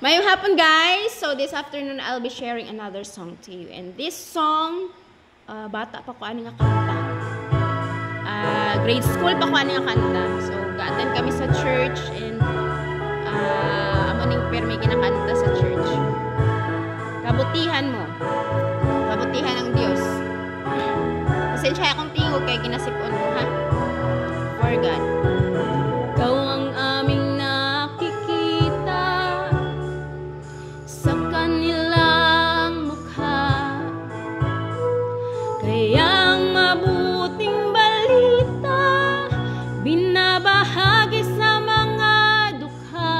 Mayong hapon guys! So this afternoon, I'll be sharing another song to you. And this song, bata pa ko ano nga kanta. Grade school pa ko ano nga kanta. So ga-attend kami sa church and amo ning permi kinakanta sa church. Kabutihan mo. Kabutihan ng Diyos. Pasensya akong tingog kay kinasipon mo ha. For God. Ikaw ang aming nakikita sa kanilang mukha. Kaya ang mabuting balita binabahagi sa mga dukha.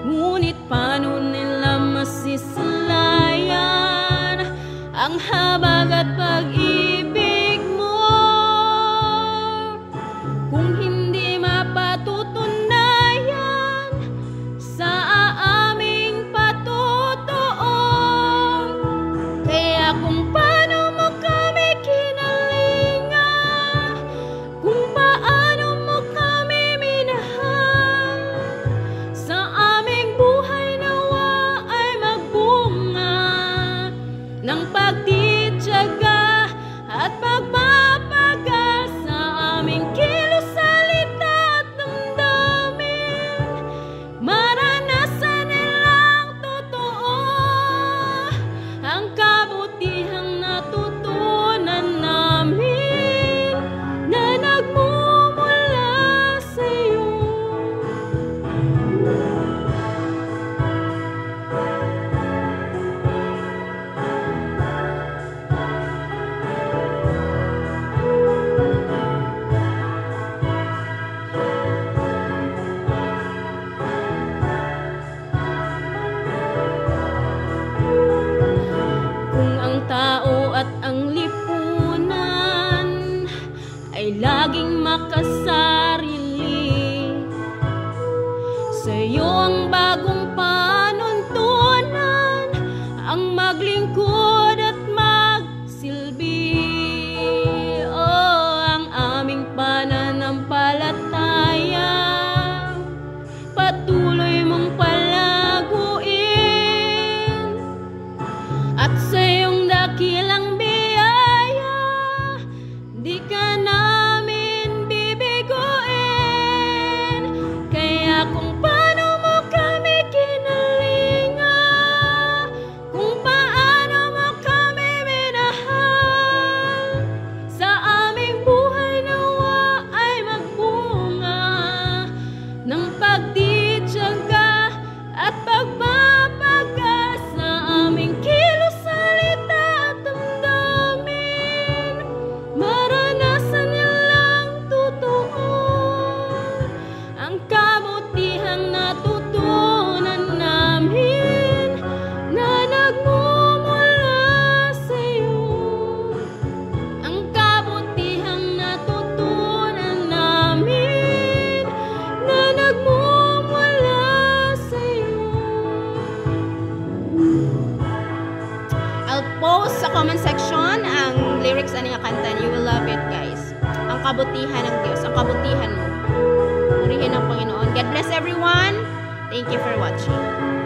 Ngunit paano nila masisilayan ang habag at pag-ibig mo kung hindi mapatutunayan sa aming patutuo? Kaya kung paano mo kami kinalinga, kung paano mo kami minahal, sa aming buhay nawa ay magbunga ng pagtitiyaga at pagpapagal sa aming kilos, salita at damdamin. Maranasan nilang totoo ang kabutihang natutunan namin na nagmumula sa iyo. Kung ang tao at ang lipunan ay laging makasarili, sa'yo ang bagong panuntunan, ang maglingkod at magsilbi. Oh, ang aming pananampalataya patuloy mong palaguin, at sa iyong dakilang biyaya di ka namin bibiguin. Kaya kung paano mo kami kinalinga, kung paano mo kami minahal, sa aming buhay nawa ay magbunga ng pagtitiyaga at pagpapagal sa aming kilos, salita at damdamin. Maranasan nilang totoo ang kabutihang natutunan namin na nagmumula sa iyo. Ang kabutihang natutunan namin na nagmumula sa iyo. I'll post sa comment section ang lyrics ani nga kanta. You will love it guys. Ang kabutihan ng Diyos, ang kabutihan mo. Purihin ang Panginoon. God bless everyone. Thank you for watching.